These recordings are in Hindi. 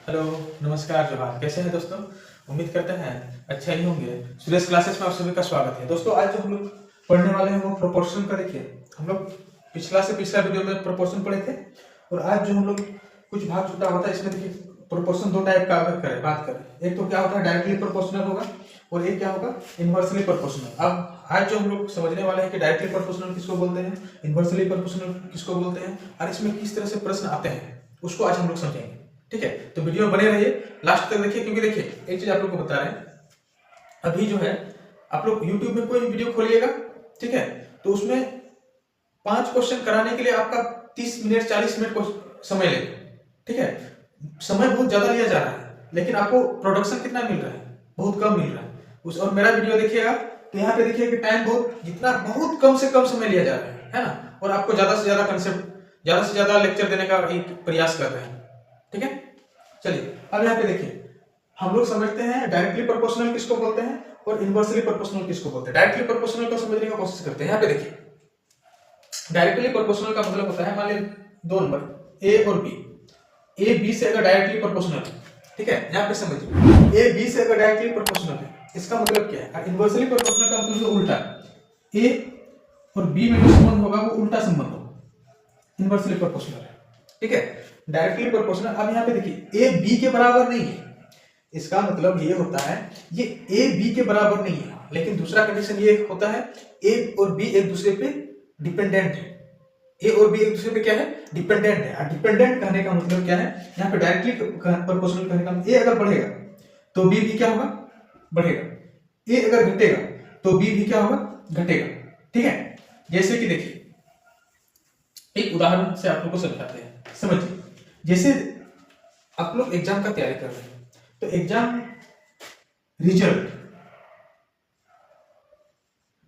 हेलो, नमस्कार, जोहार। कैसे हैं दोस्तों? उम्मीद करते हैं अच्छा ही होंगे। सुरेश क्लासेस में आप सभी का स्वागत है। दोस्तों, आज जो हम लोग पढ़ने वाले हैं वो प्रोपोर्शन का। देखिए, हम लोग पिछला वीडियो में प्रोपोर्शन पढ़े थे और आज जो हम लोग कुछ भाग छूटा हुआ था इसमें देखिए प्रोपोर्शन दो टाइप का अगर करें बात करें। एक तो क्या होता है डायरेक्टली प्रोपोर्शनल होगा और एक क्या होगा इनवर्सली प्रोपोर्शनल। अब आज जो हम लोग समझने वाले हैं कि डायरेक्टली प्रोपोर्शनल किसको बोलते हैं, इनवर्सली प्रोपोर्शनल किसको बोलते हैं और इसमें किस तरह से प्रश्न आते हैं उसको आज हम लोग समझेंगे। ठीक है, तो वीडियो में बने रहिए, लास्ट तक देखिए। क्योंकि देखिए एक चीज आप लोग को बता रहे हैं, अभी जो है आप लोग YouTube में कोई भी वीडियो खोलिएगा, ठीक है, तो उसमें 5 क्वेश्चन कराने के लिए आपका 30 मिनट 40 मिनट को समय लेगा। ठीक है, समय बहुत ज्यादा लिया जा रहा है लेकिन आपको प्रोडक्शन कितना मिल रहा है? बहुत कम मिल रहा है उस। और मेरा वीडियो देखिएगा तो यहाँ पे देखिए कि टाइम बहुत कम से कम समय लिया जा रहा है ना, और आपको ज्यादा से ज्यादा कंसेप्ट, ज्यादा से ज्यादा लेक्चर देने का एक प्रयास कर रहे हैं। ठीक है, चलिए अब यहाँ पे देखिए हम लोग समझते हैं डायरेक्टली प्रोपोर्शनल किसको बोलते हैं और इनवर्सली प्रोपोर्शनल किसको बोलते हैं। डायरेक्टली प्रोपोर्शनल को समझने की कोशिश करते हैं। यहाँ पे देखिए डायरेक्टली प्रोपोर्शनल का मतलब होता है, मान लीजिए दो नंबर ए और बी, ए बी से अगर डायरेक्टली प्रोपोर्शनल है, ठीक है, यहाँ पे समझिए ए बी से अगर डायरेक्टली प्रोपोर्शनल है इसका मतलब क्या है। इनवर्सली प्रोपोर्शनल का मतलब उल्टा, ए और बी में जो संबंध होगा वो उल्टा संबंध होगा, इनवर्सली प्रोपोर्शनल है। ठीक है, डायरेक्टली प्रोपोर्शनल। अब यहाँ पे देखिए ए बी के बराबर नहीं है, इसका मतलब ये होता है ये ए बी के बराबर नहीं है, लेकिन दूसरा कंडीशन ये होता है ए और बी एक दूसरे पे डिपेंडेंट है। ए और बी एक दूसरे पे क्या है? डिपेंडेंट है। डिपेंडेंट कहने का मतलब क्या है, यहाँ पे डायरेक्टली प्रोपोर्शनल कहने का ए अगर बढ़ेगा तो बी भी क्या होगा? बढ़ेगा। ए अगर घटेगा तो बी भी क्या होगा? घटेगा। ठीक है, जैसे कि देखिए एक उदाहरण से आप लोग को समझाते हैं, समझिए। जैसे आप लोग एग्जाम का तैयारी कर रहे हैं तो एग्जाम रिजल्ट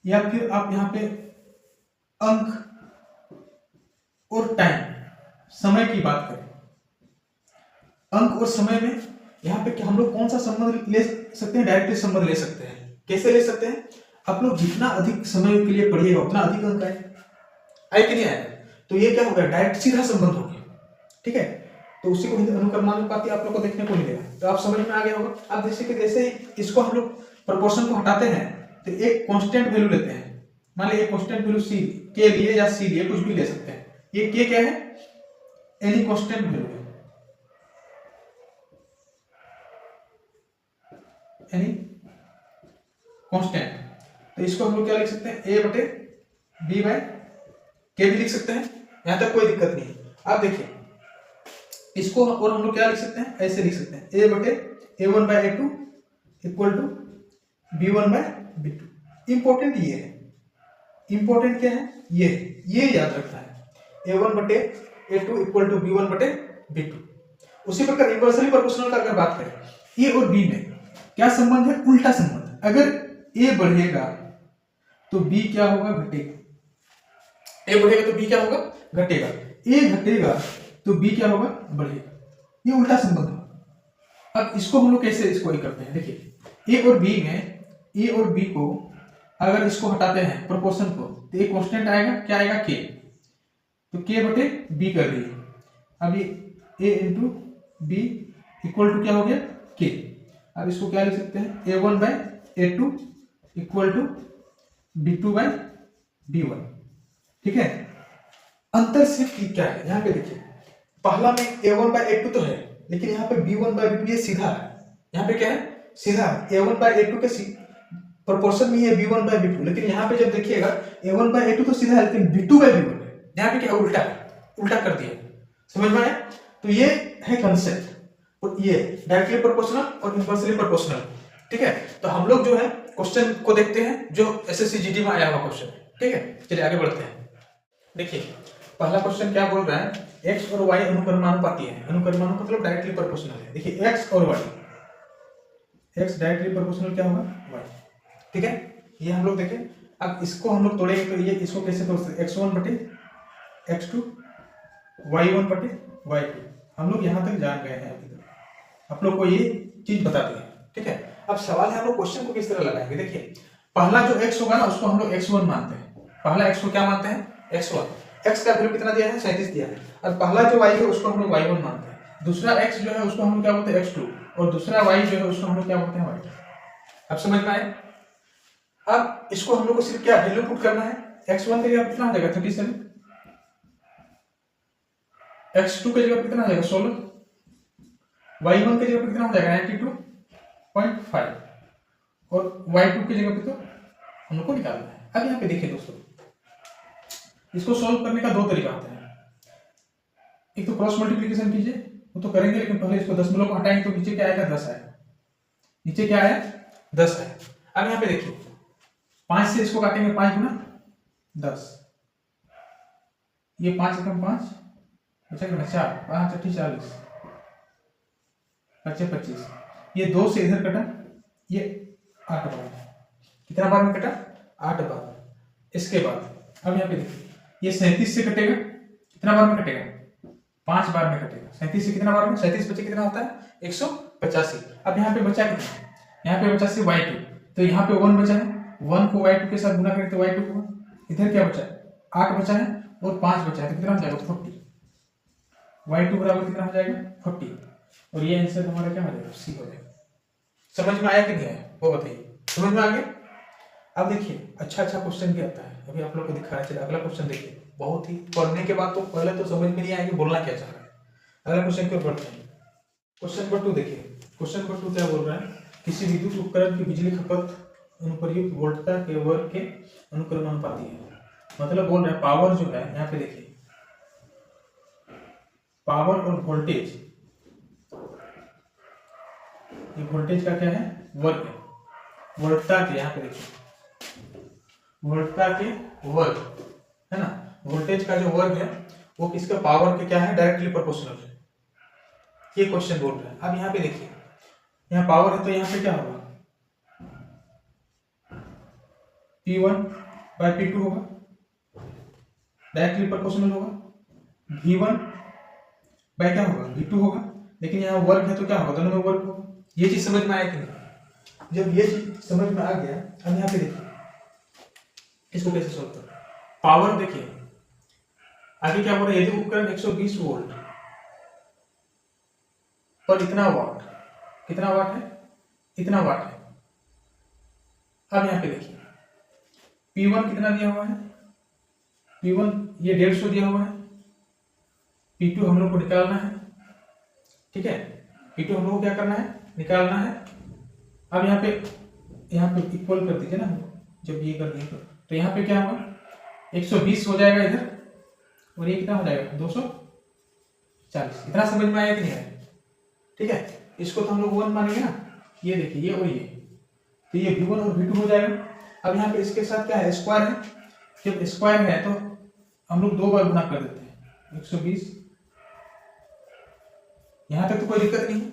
या फिर आप यहाँ पे अंक और टाइम, समय की बात करें, अंक और समय में यहाँ पे हम लोग कौन सा संबंध ले सकते हैं? डायरेक्टली संबंध ले सकते हैं। कैसे ले सकते हैं? आप लोग जितना अधिक समय के लिए पढ़िएगा उतना अधिक अंक आए कि नहीं आएगा? तो ये क्या होगा? डायरेक्ट सीधा संबंध हो गया। ठीक है, तो उसी को अनुक्रमानुपाती आप लोग को देखने को मिलेगा। तो आप समझ में आ गया होगा। अब जैसे ही इसको हम लोग प्रोपोर्शन को हटाते हैं तो एक कांस्टेंट वैल्यू लेते हैं। मान लीजिए कांस्टेंट वैल्यू सी के लिए या सी लिए कुछ भी ले सकते हैं। ये के क्या है? एनी कांस्टेंट वैल्यू है, एनी कांस्टेंट। तो इसको हम लोग क्या लिख सकते हैं? ए बटे बी बाय के भी लिख सकते हैं, यहां तक कोई दिक्कत नहीं। आप देखिए इसको और हम लोग क्या लिख सकते हैं? ऐसे लिख सकते हैं ए बटे A1 by A2 equal to B1 by B2। Important ये है, इंपॉर्टेंट क्या है? ये याद रखना है, A1 बटे A2 इक्वल टू B1 बटे B2। उसी प्रकार इनवर्सली प्रोपोर्शनल का अगर बात करें, ए और बी में क्या संबंध है? उल्टा संबंध। अगर ए बढ़ेगा तो बी क्या होगा? घटेगा। ए बढ़ेगा तो बी क्या होगा? घटेगा। ए घटेगा तो बी क्या होगा? बढ़ेगा। ये उल्टा संबंध है। अब इसको हम लोग कैसे इसको करते हैं? देखिए ए और बी में, ए और बी को अगर इसको हटाते हैं प्रोपोर्शन को तो एक कांस्टेंट आएगा, क्या आएगा? के। तो के बटे बी कर दिए। अब ये ए इंटू बी इक्वल टू क्या हो गया? के। अब इसको क्या लिख सकते हैं? A1 by A2 equal to B2 bye B1। ठीक है, अंतर सिर्फ क्या है? यहाँ पे देखिए पहला में A1 बाय A2 तो है, लेकिन यहाँ पे B1 बाय B2 ये सीधा है। यहाँ पे क्या है? सीधा है। A1 बाय A2 के प्रोपोर्शन में ये B1 बाय B2, लेकिन यहाँ पे जब देखिएगा A1 बाय A2 तो सीधा है, लेकिन B2 बाय B1 है। यहाँ पे क्या उल्टा है? उल्टा कर दिया। समझ में आया? तो ये है कंसेप्ट, और ये डायरेक्टली प्रोपोर्शनल और इनवर्सली प्रोपोर्शनल। ठीक है, तो हम लोग जो है क्वेश्चन को देखते हैं जो एसएससी जीडी में आया हुआ क्वेश्चन। ठीक है, चलिए आगे बढ़ते हैं। देखिए पहला क्वेश्चन क्या बोल रहा है? एक्स और वाई अनुक्रमानुपाती है। अनुक्रमानुपाती मतलब डायरेक्टली प्रोपोर्शनल है। देखिए एक्स और वाई, एक्स डायरेक्टली प्रोपोर्शनल क्या होगा? वाई। ठीक है, ये हम लोग देखें। अब इसको हम लोग तोड़ेंगे तो ये इसको कैसे तोड़ सकते? x1 बटे x2 y1 बटे y2। हम लोग यहां तक जान गए हैं, अभी तक आप लोग को ये चीज बता दी है। ठीक है, अब सवाल है हम लोग क्वेश्चन को किस तरह लगाएंगे। देखिए पहला जो x होगा ना उसको हम लोग x1 मानते हैं। पहला x को क्या मानते हैं? x1। x का वैल्यू कितना दिया है? 37 दिया है। और पहला जो y है उसको हम लोग y1 मानते हैं। दूसरा x जो है उसको हम लोग क्या बोलते हैं x2, और दूसरा y जो है उसको हम लोग क्या बोलते हैं y2। अब समझ में आए? अब इसको हम लोग को सिर्फ क्या वैल्यू पुट करना है। x1 की जगह कितना हो जाएगा 37, x2 की जगह कितना हो जाएगा 16, y1 की जगह कितना हो जाएगा 92.5, और y2 की जगह पे तो हम लोग को निकालना है। अब यहाँ पे देखिए दोस्तों, इसको सॉल्व करने का दो तरीका होता है। एक तो क्रॉस मल्टीप्लिकेशन कीजिए, वो तो करेंगे, लेकिन पहले इसको दशमलव को हटाएंगे तो नीचे क्या आएगा 10 आएगा, नीचे क्या आया 10 है। अब यहाँ पे देखिए 5 से इसको काटेंगे, 5 गुना 10, ये 5 एकम 5 बचेगा 4, 5 अट्ठी 40, 25 25, ये 2 से इधर कटा, ये 8 बार, कितना बार में कटा 8 बार। इसके बाद अब यहाँ पे देखिए ये 37 से कटेगा, कितना बार में कटेगा 5 बार में कटेगा। 37 से कितना बार में, 37 बचे कितना होता है 185। अब यहाँ पे बचा कितना, यहाँ पे बचा सिर्फ y2, तो यहाँ पे 1 बचा है, 1 को y2 के साथ गुना करें तो y2 को, इधर क्या बचा है 8 बचा है और 5 बचा है, तो कितना हो जाएगा 40, y2 बराबर कितना हो जाएगा 40, और ये आंसर हमारा क्या हो जाएगा सी हो जाएगा। समझ में आया कि नहीं आया वो बताइए, समझ में आ गया? अब देखिए अच्छा क्वेश्चन भी आता है, अभी आप लोग को दिखाना चाहिए। अगला क्वेश्चन देखिए, बहुत ही पढ़ने के बाद तो पहले तो समझ में नहीं आएगी बोलना क्या चाह रहा है। अगला क्वेश्चन क्यों पढ़ते हैं, क्वेश्चन नंबर 2 देखिए। क्वेश्चन नंबर 2 क्या बोल रहा है, किसी विद्युत उपकरण की बिजली खपत अनुप्रयुक्त वोल्टता के वर्ग के अनुक्रमानुपाती है। मतलब बोल रहे हैं पावर जो है, यहाँ पे देखिए पावर और वोल्टेज, ये वोल्टेज का क्या है वर्ग है, वोल्टता के, यहाँ पे देखिए वोल्टता के वर्ग है ना, वोल्टेज का जो वर्ग है वो किसका पावर के क्या है डायरेक्टली प्रोपोर्शनल है, ये क्वेश्चन बोल रहा है। अब यहाँ पे देखिए यहाँ पावर है तो यहाँ पे क्या होगा P1 बाय P2 होगा, डायरेक्टली प्रोपोर्शनल होगा। V1 बाय क्या होगा V2 होगा, लेकिन यहाँ वर्ग है तो क्या होगा दोनों में वर्ग होगा। ये चीज समझ में आया कि नहीं? जब ये चीज समझ में आ गया, अब यहाँ पे देखिए इसको कैसे सोल्व करें। पावर देखिए आगे क्या बोल रहा है, यदि उपकरण 120 वोल्ट पर इतना वाट, कितना वाट है इतना वाट है। अब यहाँ पे देखिए P1 कितना दिया हुआ है, P1 ये 150 दिया हुआ है, P2 हम लोग को निकालना है, ठीक है P2 हम लोग को क्या करना है निकालना है। अब यहाँ पे इक्वल कर दीजिए ना, जब ये कर दिए तो यहाँ पे क्या होगा 120 हो जाएगा इधर, और ये कितना हो जाएगा 240। इतना समझ में आया कि नहीं आया? ठीक है, इसको तो हम लोग 1 मानेंगे ना, ये देखिए ये और ये, तो ये V1 और V2 हो जाएगा। अब यहाँ पे इसके साथ क्या है स्क्वायर है, जब स्क्वायर है तो हम लोग 2 बार गुना कर देते हैं 120। यहाँ तक तो कोई दिक्कत नहीं है,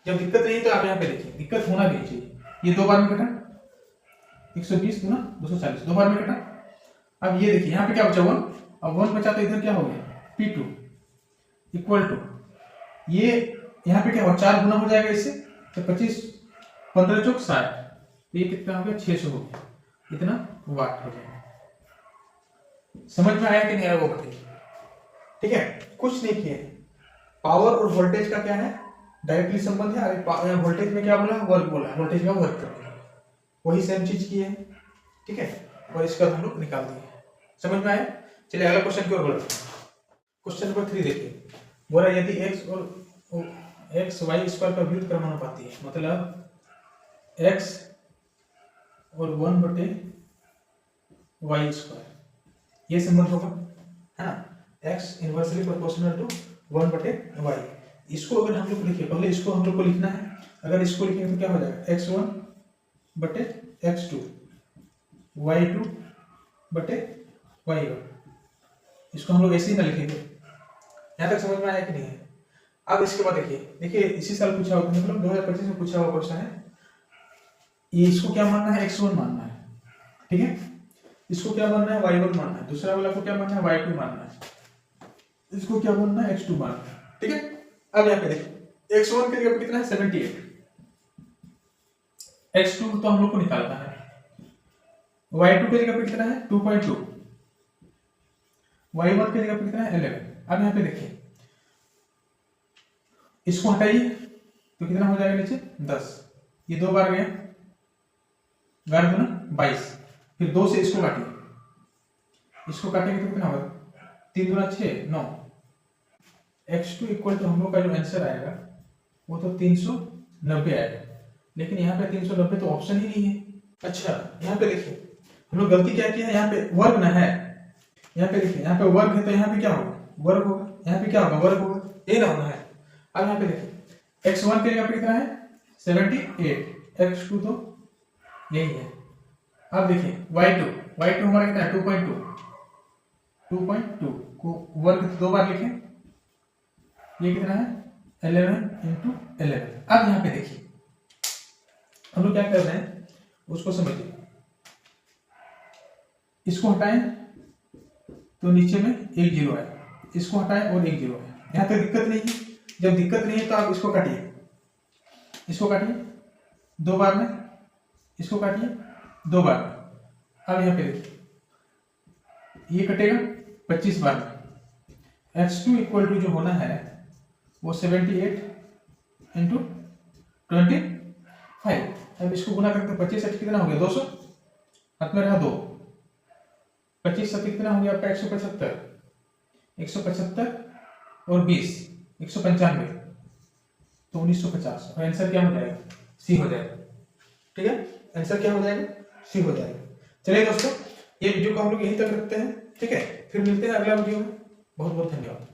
जब दिक्कत नहीं तो आप यहाँ पे देखिए दिक्कत होना भी चाहिए। ये 2 बार में कटा 120 गुना 240, 2 बार में कटा। अब ये देखिए यहाँ पे क्या बचा 1, अब 1 बचा तो इधर क्या हो गया P2 इक्वल टू ये यहाँ पे क्या हुआ 4 गुना हो जाएगा इससे, तो 25 15 चौक 60, तो ये कितना हो गया 600 हो गया, इतना वाट हो जाएगा। समझ में आया कि नहीं आया वो बताइए। ठीक है, कुछ नहीं किए, पावर और वोल्टेज का क्या है डायरेक्टली संबंध है। अरे वोल्टेज में क्या बोला वर्ग बोला, वोल्टेज का वर्ग करना, वही सेम चीज की है। ठीक है, और इसका हम लोग निकाल दिए। समझ में आया? चलिए अगला क्वेश्चन की ओर बढ़ते हैं। क्वेश्चन नंबर 3 देखिए, बोला यदि x और x y स्क्वायर का व्युत्क्रमानुपाती है, मतलब x और 1 बटे y स्क्वायर, ये संबंध होगा है ना, x इनवर्सली प्रोपोर्शनल टू 1 बटे y। इसको अगर हम लोग लिखे, पहले इसको हम लोग को लिखना है, अगर इसको लिखेंगे तो क्या हो जाएगा x1 बटे x2 y2 बटे y1। इसको हम लोग ऐसे ही ना लिखेंगे। यहाँ तक समझ में आया कि नहीं है? अब इसके बाद देखिए इसी साल पूछा हुआ, मतलब 2025 में पूछा हुआ क्वेश्चन है। ये इसको क्या मानना है x1 मानना है, ठीक है, इसको क्या मानना है y1 मानना है, दूसरा वाला को क्या मानना है y2 मानना है, इसको क्या मानना है x2 मानना है। ठीक है, अब यहाँ पे देखिए x1 के जगह पे कितना है 78, x2 तो हम लोग को निकालना है, y2 के जगह पे कितना है 2.2, y1 के जगह पे कितना है 11। अब यहाँ पे देखिए इसको हटाइए तो कितना हो जाएगा नीचे 10, ये 2 बार गया, गाड़ दो ना 22, फिर 2 से इसको काटिए, इसको काटेंगे तो कितना होगा 3 दूना 6 9। x2 इक्वल टू हम लोग का जो आंसर आएगा वो तो 390 आएगा, लेकिन यहाँ पे 390 तो ऑप्शन ही नहीं है। अच्छा यहाँ पे देखिए हम लोग गलती क्या किया है, यहाँ पे वर्ग ना है, यहाँ पे देखिए यहाँ पे वर्ग है तो यहाँ पे क्या होगा वर्ग होगा, यहाँ पे क्या होगा वर्ग होगा, ये ना होना है। अब यहाँ पे देखिए x1 के यहाँ पे कितना है 78, x2 तो यही है। अब देखिए y2 हमारा कितना है 2.2 को वर्ग 2 बार लिखें, ये कितना है 11 इंटू 11। अब यहाँ पे देखिए हम लोग क्या कर रहे हैं उसको समझिए, इसको हटाएं तो नीचे में 1 0 है, इसको हटाएं और 1 0 है, यहाँ पे दिक्कत नहीं है। जब दिक्कत नहीं है तो आप इसको काटिए, इसको काटिए 2 बार में, इसको काटिए 2 बार में। अब यहाँ पे देखिए ये कटेगा 25 बार में। x2 इक्वल टू जो होना है वो 78 इंटू 25। अब इसको गुना करके 25 से कितना हो गया 200, हाथ में रहा 2, 25 से कितना हो गया आपका 175 और 20 195 तो 1950, और आंसर क्या हो जाएगा सी हो जाएगा। ठीक है, आंसर क्या हो जाएगा सी हो जाएगा। चलिए दोस्तों ये वीडियो को हम लोग यहीं तक रखते हैं, ठीक है, फिर मिलते हैं अगला वीडियो में। बहुत बहुत धन्यवाद।